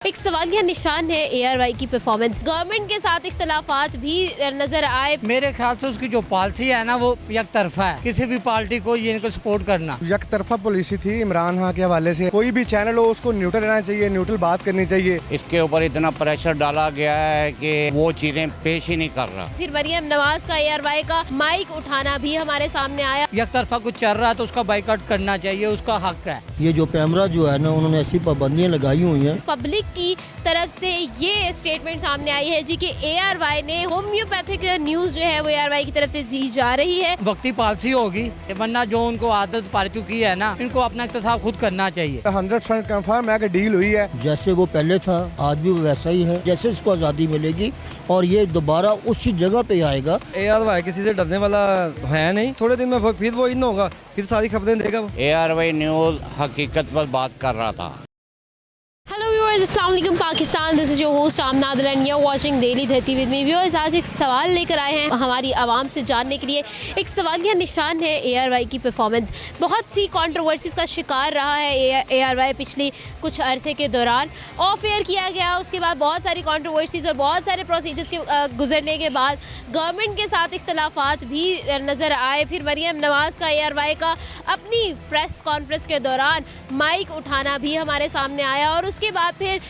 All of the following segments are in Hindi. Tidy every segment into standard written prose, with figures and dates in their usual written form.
एक सवालिया निशान है ARY की परफॉर्मेंस। गवर्नमेंट के साथ इख्तलाफात भी नजर आए। मेरे ख्याल से उसकी जो पॉलिसी है ना वो एक तरफा है, किसी भी पार्टी को ये इनको सपोर्ट करना। एक तरफा पॉलिसी थी इमरान खान के हवाले से। कोई भी चैनल हो उसको न्यूट्रल रहना चाहिए, न्यूट्रल बात करनी चाहिए। इसके ऊपर इतना प्रेशर डाला गया है कि वो चीजें पेश ही नहीं कर रहा। फिर मरियम नवाज का ARY का माइक उठाना भी हमारे सामने आया। एक तरफा कुछ चल रहा है तो उसका बाइकआउट करना चाहिए, उसका हक है। ये जो कैमरा जो है ना उन्होंने ऐसी पाबंदियां लगाई हुई हैं। पब्लिक की तरफ से ये स्टेटमेंट सामने आई है जी कि ARY ने होम्योपैथिक न्यूज जो है वो ARY की तरफ से दी जा रही है। वक्ती पॉलिसी होगी, वरना जो उनको आदत पड़ चुकी है ना, इनको अपना इख्तिसाब खुद करना चाहिए। 100% कंफर्म है कि डील हुई है। जैसे वो पहले था आज भी वो वैसा ही है। जैसे इसको आज़ादी मिलेगी और ये दोबारा उसी जगह पे आएगा। ARY किसी से डरने वाला है नहीं। थोड़े दिन में फिर वो इन होगा, फिर सारी खबरें देगा वो। ARY न्यूज हकीकत पर बात कर रहा था। हेलो व्यूअर्स, अस्सलाम वालेकुम Pakistan. This is your host Aamna Adil and you are watching daily Dharti with me. Viewers, आज एक सवाल लेकर आए हैं हमारी आवाम से जानने के लिए। एक सवालिया निशान है ARY की परफॉर्मेंस। बहुत सी कंट्रोवर्सीज का शिकार रहा है ARY पिछली कुछ अरसे के दौरान। ऑफ एयर किया गया, उसके बाद बहुत सारी कंट्रोवर्सीज और बहुत सारे प्रोसीजर्स के गुजरने के बाद गवर्नमेंट के साथ इख्तलाफात भी नज़र आए। फिर मरियम नवाज का ARY का अपनी प्रेस कॉन्फ्रेंस के दौरान माइक उठाना भी हमारे सामने आया और उसके बाद फिर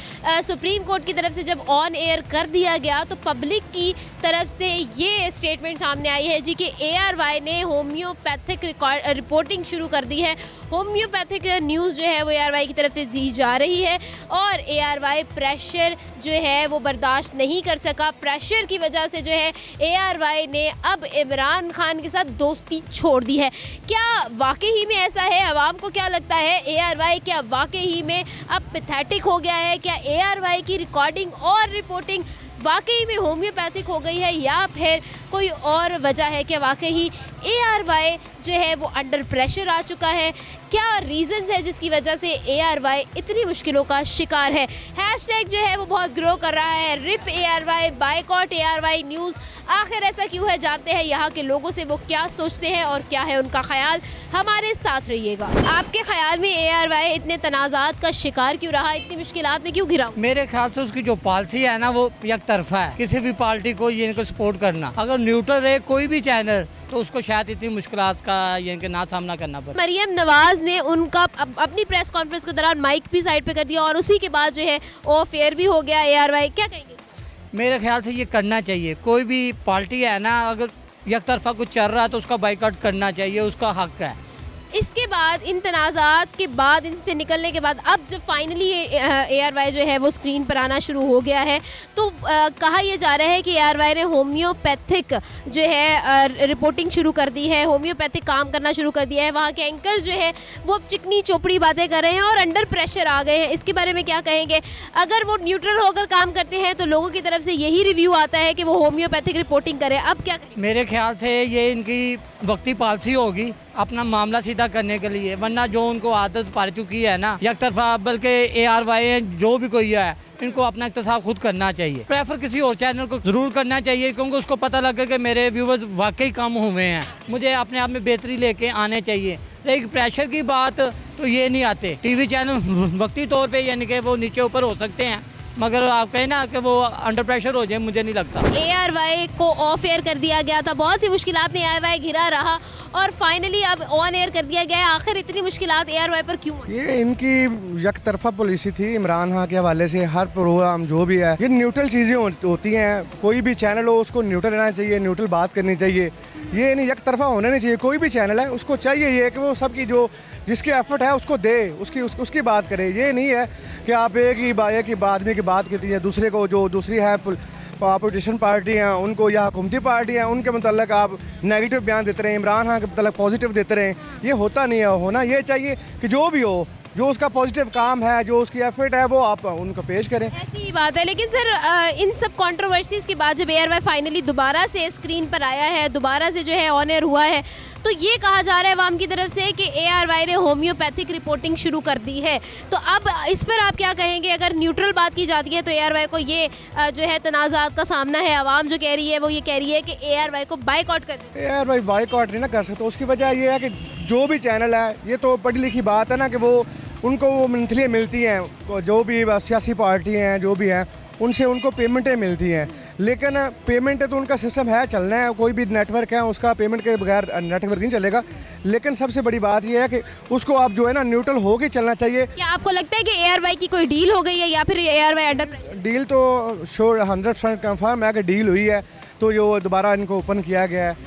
सुप्रीम कोर्ट की तरफ से जब ऑन एयर कर दिया गया तो पब्लिक की तरफ से ये स्टेटमेंट सामने आई है जी कि ARY ने होम्योपैथिक रिपोर्टिंग शुरू कर दी है। होम्योपैथिक न्यूज़ जो है वो ARY की तरफ से दी जा रही है और ARY प्रेशर जो है वो बर्दाश्त नहीं कर सका। प्रेशर की वजह से जो है ARY ने अब इमरान खान के साथ दोस्ती छोड़ दी है। क्या वाकई ही में ऐसा है? आवाम को क्या लगता है? ARY क्या वाकई ही में अब पैथेटिक हो गया है? क्या ARY की रिकॉर्डिंग और रिपोर्टिंग वाकई में होम्योपैथिक हो गई है या फिर कोई और वजह है? क्या वाकई ही ARY जो है वो अंडर प्रेशर आ चुका है? क्या रीज़न्स है जिसकी वजह से ARY इतनी मुश्किलों का शिकार है? हैशटैग जो है वो बहुत ग्रो कर रहा है, RIP ARY, boycott ARY news. आखिर ऐसा क्यों है? जानते हैं यहाँ के लोगों से वो क्या सोचते हैं और क्या है उनका ख्याल। हमारे साथ रहिएगा। आपके ख्याल में ARY इतने तनाज़ात का शिकार क्यों रहा, इतनी मुश्किलात में क्यों घिरा? मेरे ख्याल से उसकी जो पॉलिसी है ना वो एक तरफा है, किसी भी पार्टी को ये इनको सपोर्ट करना। अगर न्यूट्रल रहे कोई भी चैनल तो उसको शायद इतनी मुश्किलात का ये इनके ना सामना करना पड़े। मरियम नवाज ने उनका अपनी प्रेस कॉन्फ्रेंस के दौरान माइक भी साइड पे कर दिया और उसी के बाद जो है ऑफ एयर भी हो गया ARY। क्या कहेंगे? मेरे ख्याल से ये करना चाहिए। कोई भी पार्टी है ना, अगर एक तरफा कुछ चल रहा है तो उसका बाइकआउट करना चाहिए, उसका हक है। इसके बाद इन तनाज़ात के बाद, इनसे निकलने के बाद अब जब फाइनली ARY जो है वो स्क्रीन पर आना शुरू हो गया है तो कहा यह जा रहा है कि ARY ने होम्योपैथिक जो है रिपोर्टिंग शुरू कर दी है, होम्योपैथिक काम करना शुरू कर दिया है। वहाँ के एंकर्स जो है वो अब चिकनी चोपड़ी बातें कर रहे हैं और अंडर प्रेशर आ गए हैं। इसके बारे में क्या कहेंगे? अगर वो न्यूट्रल होकर काम करते हैं तो लोगों की तरफ से यही रिव्यू आता है कि वो होम्योपैथिक रिपोर्टिंग करें। अब क्या करें? मेरे ख्याल से ये इनकी वक्ती पॉलिसी होगी अपना मामला सीधा करने के लिए, वरना जो उनको आदत पड़ चुकी है ना एक तरफा, बल्कि ARY जो भी कोई है इनको अपना इख्तिसाब खुद करना चाहिए। प्रेफर किसी और चैनल को जरूर करना चाहिए क्योंकि उसको पता लगे कि मेरे व्यूवर्स वाकई कम हुए हैं, मुझे अपने आप में बेहतरी लेके आने चाहिए। लेकिन प्रेशर की बात तो ये नहीं आते। TV चैनल वक्ती तौर पे यानी कि वो नीचे ऊपर हो सकते हैं, मगर आप कहें ना कि वो अंडर प्रेशर हो जाए, मुझे नहीं लगता। ARY को ऑफ एयर कर दिया गया था, बहुत सी मुश्किलात में ARY घिरा रहा और फाइनली अब ऑन एयर कर दिया गया है। आखिर इतनी मुश्किलात ARY पर क्यों आई? ये इनकी एक तरफा पॉलिसी थी इमरान खान के हवाले से। हर प्रोग्राम जो भी है, ये न्यूट्रल चीज़ें होती हैं। कोई भी चैनल हो उसको न्यूट्रल रहना चाहिए, न्यूट्रल बात करनी चाहिए। ये नहीं एक तरफा होना नहीं चाहिए। कोई भी चैनल है उसको चाहिए ये कि वो सबकी जो जिसके एफर्ट है उसको दे, उसकी बात करे। ये नहीं है कि आप एक ही आदमी की बात करती है, दूसरे को जो दूसरी है अपोजिशन पार्टी हैं उनको या हुकूमती पार्टी हैं उनके मतलब आप नेगेटिव बयान देते रहें, इमरान खान के मतलब पॉजिटिव देते रहें। ये होता नहीं है। होना ये चाहिए कि जो भी हो, जो उसका पॉजिटिव काम है, जो उसकी एफर्ट है, वो आप उनको पेश करें। ऐसी ही बात है। लेकिन सर इन सब कंट्रोवर्सीज के बाद जब ARY फाइनली दोबारा से स्क्रीन पर आया है, दोबारा से जो है ऑन एयर हुआ है, तो ये कहा जा रहा है अवाम की तरफ से कि ARY ने होम्योपैथिक रिपोर्टिंग शुरू कर दी है। तो अब इस पर आप क्या कहेंगे? अगर न्यूट्रल बात की जाती है तो ARY को ये जो है तनाज़ात का सामना है। आवाम जो कह रही है वो ये कह रही है कि ARY को बाइकआउट कर दे। ARY बाइकआउट नहीं ना कर सकते। उसकी वजह ये है कि जो भी चैनल है, ये तो पढ़ी लिखी बात है ना कि वो उनको वो मंथली मिलती हैं, जो भी सियासी पार्टी हैं जो भी हैं उनसे उनको पेमेंटें मिलती हैं। लेकिन पेमेंट तो उनका सिस्टम है, चलना है, कोई भी नेटवर्क है उसका पेमेंट के बगैर नेटवर्क नहीं चलेगा। लेकिन सबसे बड़ी बात यह है कि उसको आप जो है ना न्यूट्रल हो के चलना चाहिए। क्या आपको लगता है कि ARY की कोई डील हो गई है या फिर ARY अंडर प्रेशर? डील तो श्योर 100% कंफर्म है कि डील हुई है, तो जो दोबारा इनको ओपन किया गया है,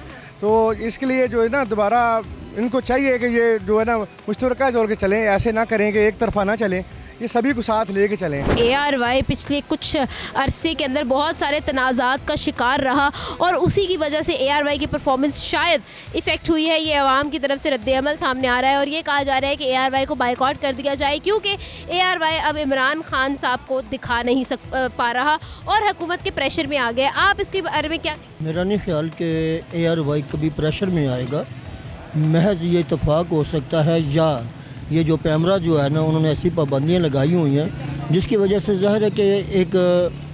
तो इसके लिए जो है ना दोबारा इनको चाहिए कि ये जो है ना मुश्तरका जोड़ के चलें, ऐसे ना करें कि एक तरफा ना चलें, ये सभी को साथ लेके चलें। ARY पिछले कुछ अरसे के अंदर बहुत सारे तनाज़ात का शिकार रहा और उसी की वजह से ARY की परफॉर्मेंस शायद इफ़ेक्ट हुई है। ये अवाम की तरफ से रद्द-ए-अमल सामने आ रहा है और ये कहा जा रहा है कि ARY को बाइकआउट कर दिया जाए, क्योंकि ARY अब इमरान खान साहब को दिखा नहीं पा रहा और हुकूमत के प्रेशर में आ गया। आप इसके बारे में क्या? मेरा नहीं ख्याल कि ARY कभी प्रेशर में आएगा। महज ये इत्तेफाक हो सकता है या ये जो कैमरा जो है ना उन्होंने ऐसी पाबंदियाँ लगाई हुई हैं जिसकी वजह से ज़ाहिर है कि एक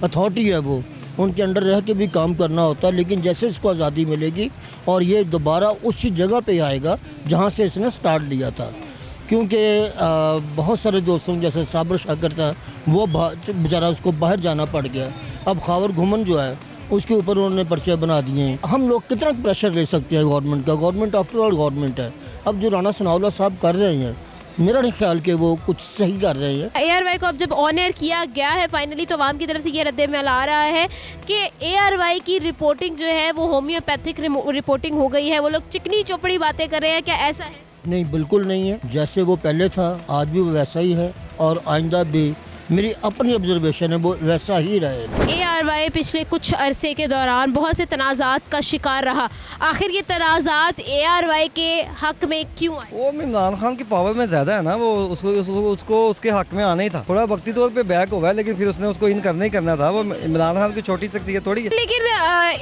अथॉरिटी है वो उनके अंडर रह के भी काम करना होता है। लेकिन जैसे इसको आज़ादी मिलेगी और ये दोबारा उसी जगह पे आएगा जहाँ से इसने स्टार्ट लिया था, क्योंकि बहुत सारे दोस्तों जैसे साबर शाकर था वो बेचारा उसको बाहर जाना पड़ गया। अब खावर घुमन जो है उसके ऊपर उन्होंने पर्चे बना दिए हैं। हम लोग कितना प्रेशर ले सकते हैं गवर्नमेंट का? गवर्नमेंट आफ्टर ऑल गवर्नमेंट है। अब जो राना सनाउल्लाह साहब कर रहे हैं मेरा नहीं ख्याल कि वो कुछ सही कर रहे हैं। ARY को अब जब ऑन एयर किया गया है फाइनली, तो आवाम की तरफ से ये रद्द-ए-अमल आ रहा है कि ARY की रिपोर्टिंग जो है वो होम्योपैथिक रिपोर्टिंग हो गई है। वो लोग चिकनी चौपड़ी बातें कर रहे हैं, क्या ऐसा है? नहीं, बिल्कुल नहीं है। जैसे वो पहले था आज भी वो वैसा ही है और आइंदा भी मेरी अपनी ऑब्जर्वेशन है वो वैसा ही रहेगा। ARY पिछले कुछ अरसे के दौरान बहुत से तनाज़ात का शिकार रहा। आखिर ये तनाज़ात ARY के हक में क्यों आए? वो इमरान खान की पावर में ज़्यादा है ना, वो उसको उसके हक में आना ही था। थोड़ा वक्ती तौर पे बैक हुआ है लेकिन फिर उसने उसको इन करना ही करना था। वो इमरान खान की छोटी शख्सियत थोड़ी है। लेकिन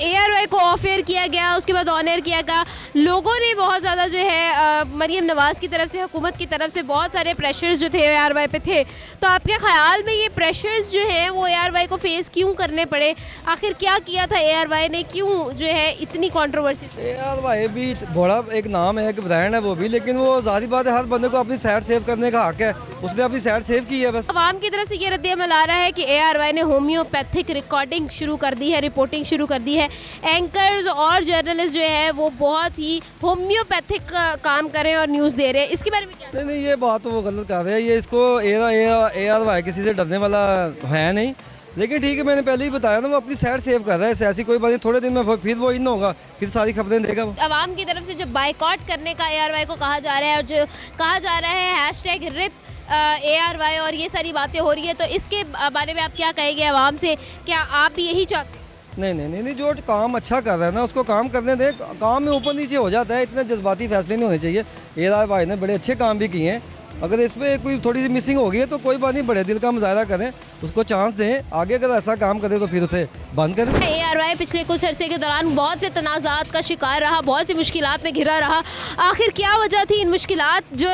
ARY को ऑफ एयर किया गया, उसके बाद ऑन एयर किया गया। लोगों ने बहुत ज़्यादा जो है मरीम नवाज़ की तरफ से, हुकूमत की तरफ से बहुत सारे प्रेशर्स जो थे ARY पे थे। तो आपके ख्याल में ये प्रेशर्स जो हैं वो ARY को फेस क्यों करने पड़े? आखिर क्या किया था ARY ने, क्यों जो है इतनी कंट्रोवर्सी? ARY भी बड़ा एक नाम है, एक ब्रांड है वो भी, लेकिन वो ज़ाहिर बात है हर बंदे को अपनी साइड सेव करने का हक है। उसने अपनी साइड सेव की है बस। अवाम की तरफ से ये रद्द-ए-अमल आ रहा है कि ARY ने होम्योपैथिक रिकॉर्डिंग शुरू कर दी है, रिपोर्टिंग शुरू कर दी है। एंकर्स और जर्नलिस्ट जो है वो बहुत ही होम्योपैथिक काम कर रहे हैं और न्यूज़ दे रहे हैं। इसके बारे में क्या? नहीं, ये बात तो वो गलत कर रहे हैं। ये इसको ARY किसी से डरने वाला है नहीं, लेकिन ठीक है, मैंने पहले ही बताया ना वो अपनी साइड सेव कर रहा है। ऐसी कोई बात नहीं, थोड़े दिन में फिर वो इन होगा, फिर सारी खबरें देगा वो। अवाम की तरफ से जो बाइकआउट करने का ARY को कहा जा रहा है और जो कहा जा रहा है #RIP ARY और ये सारी बातें हो रही है, तो इसके बारे में आप क्या कहेंगे अवाम से? क्या आप भी यही चाहते हैं? नहीं, जो काम अच्छा कर रहा है ना उसको काम करने दे। काम में ऊपर नीचे हो जाता है, इतने जज्बाती फैसले नहीं होने चाहिए। ARY ने बड़े अच्छे काम भी किए हैं। अगर इस पर कोई थोड़ी सी मिसिंग होगी है तो कोई बात नहीं, बड़े दिल का मुजाहरा करें, उसको चांस दें। आगे अगर ऐसा काम करे तो फिर उसे बंद करें। ARY पिछले कुछ अरसे के दौरान बहुत से तनाज़ात का शिकार रहा, बहुत सी मुश्किलात में घिरा रहा। आखिर क्या वजह थी इन मुश्किलात, जो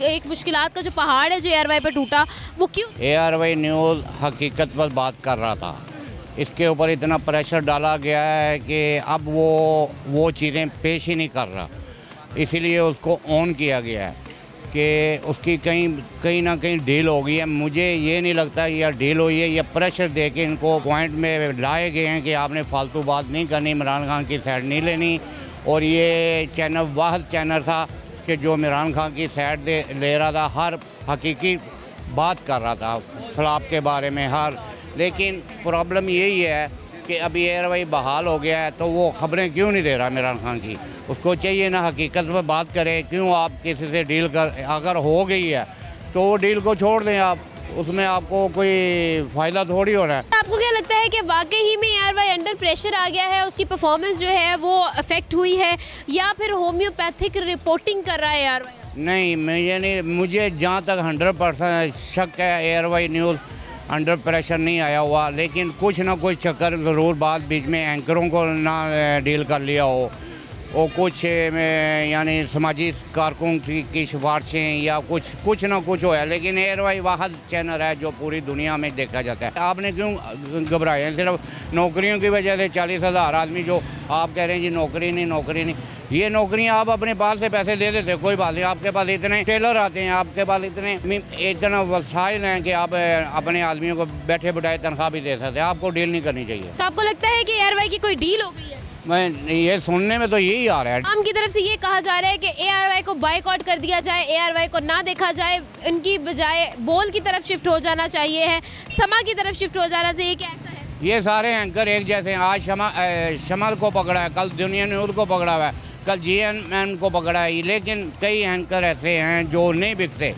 एक मुश्किलात का जो पहाड़ है जो ARY पर टूटा, वो क्यों? ARY न्यूज़ हकीकत पर बात कर रहा था। इसके ऊपर इतना प्रेशर डाला गया है कि अब वो चीज़ें पेश ही नहीं कर रहा, इसीलिए उसको ऑन किया गया है कि उसकी कहीं ना कहीं डील हो गई है। मुझे ये नहीं लगता यह डील हुई है, यह प्रेशर दे के इनको पॉइंट में लाए गए हैं कि आपने फालतू बात नहीं करनी, इमरान खान की साइड नहीं लेनी। और ये चैनल वाहिद चैनल था कि जो इमरान खान की साइड ले रहा था, हर हकीकी बात कर रहा था खिलाफ के बारे में हर। लेकिन प्रॉब्लम यही है कि अभी ARY बहाल हो गया है तो वो खबरें क्यों नहीं दे रहा इमरान खान की? उसको चाहिए ना हकीकत पर बात करें। क्यों आप किसी से डील अगर हो गई है तो वो डील को छोड़ दें आप, उसमें आपको कोई फ़ायदा थोड़ी हो रहा है। आपको क्या लगता है कि वाकई ही में ARY अंडर प्रेशर आ गया है, उसकी परफॉर्मेंस जो है वो अफेक्ट हुई है, या फिर होम्योपैथिक रिपोर्टिंग कर रहा है ARY? नहीं, मुझे जहाँ तक 100% शक है ARY न्यूज़ अंडर प्रेशर नहीं आया हुआ, लेकिन कुछ ना कुछ चक्कर ज़रूर बात बीच में एंकरों को ना डील कर लिया हो, और कुछ यानी समाजी कारकुन की सिफारिशें या कुछ ना कुछ हो है। लेकिन ARY वाहिद चैनल है जो पूरी दुनिया में देखा जाता है। आपने क्यों घबराए हैं? सिर्फ नौकरियों की वजह से 40,000 आदमी जो आप कह रहे हैं जी नौकरी नहीं, ये नौकरियां आप अपने पास से पैसे दे देते, कोई बात नहीं। आपके पास इतने टेलर आते हैं, आपके पास इतना वसाइल हैं कि आप अपने आदमियों को बैठे बिठाए तनख्वाह भी दे सकते हैं। आपको डील नहीं करनी चाहिए। तो आपको लगता है कि एआरवाई की कोई डील हो गई है? मैं ये सुनने में तो यही आ रहा है। आम की तरफ से ये कहा जा रहा है कि एआरवाई को बायकॉट कर दिया जाए, एआरवाई को ना देखा जाए, उनकी बजाय बोल की तरफ शिफ्ट हो जाना चाहिए है, समा की तरफ शिफ्ट हो जाना चाहिए। क्या ऐसा है? ये सारे एंकर एक जैसे हैं। आज शमल को पकड़ा है, कल दुनिया न्यूज़ को पकड़ा हुआ है, कल GNN को पकड़ा है। लेकिन कई एंकर ऐसे हैं जो नहीं बिकते,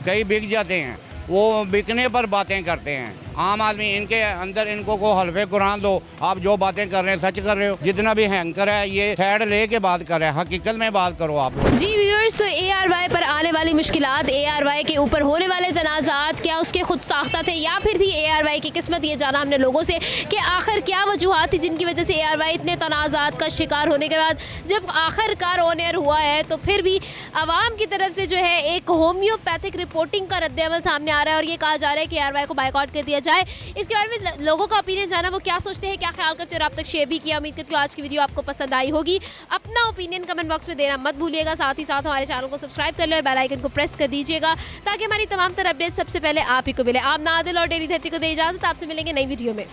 कई बिक जाते हैं। वो बिकने पर बातें करते हैं। आम आदमी इनके अंदर इनको को हल्फे कुरान दो, आप जो बातें कर रहे हैं सच कर रहे हो। जितना भी हैंकर है ये साइड लेके बात कर रहे हैं, हकीकत में बात करो आप। जी व्यूअर्स, तो एआरवाई पर आने वाली मुश्किलात, एआरवाई के ऊपर होने वाले तनाज़ात क्या उसके खुद साख्ता थे या फिर थी एआरवाई की किस्मत, ये जाना हमने लोगों से कि आखिर क्या वजूहात थी जिनकी वजह से एआरवाई इतने तनाज़ात का शिकार होने के बाद जब आखिरकार ऑन एयर हुआ है तो फिर भी आवाम की तरफ से जो है एक होम्योपैथिक रिपोर्टिंग का रद्द-ए-अमल सामने आ रहा है और ये कहा जा रहा है कि एआरवाई को बायकॉट कर दिया जाए। इसके बारे में लोगों का ओपिनियन जाना, वो क्या सोचते हैं, क्या ख्याल करते हैं और आप तक शेयर भी किया। उम्मीद करती हूँ आज की वीडियो आपको पसंद आई होगी। अपना ओपिनियन कमेंट बॉक्स में देना मत भूलिएगा। साथ ही साथ हमारे चैनल को सब्सक्राइब कर लें और बेल आइकन को प्रेस कर दीजिएगा ताकि हमारी तमाम तरह अपडेट सबसे पहले आप ही को मिले। आमना आदिल और डेली धरती को दे इजाज़त, आपसे मिलेंगे नई वीडियो में।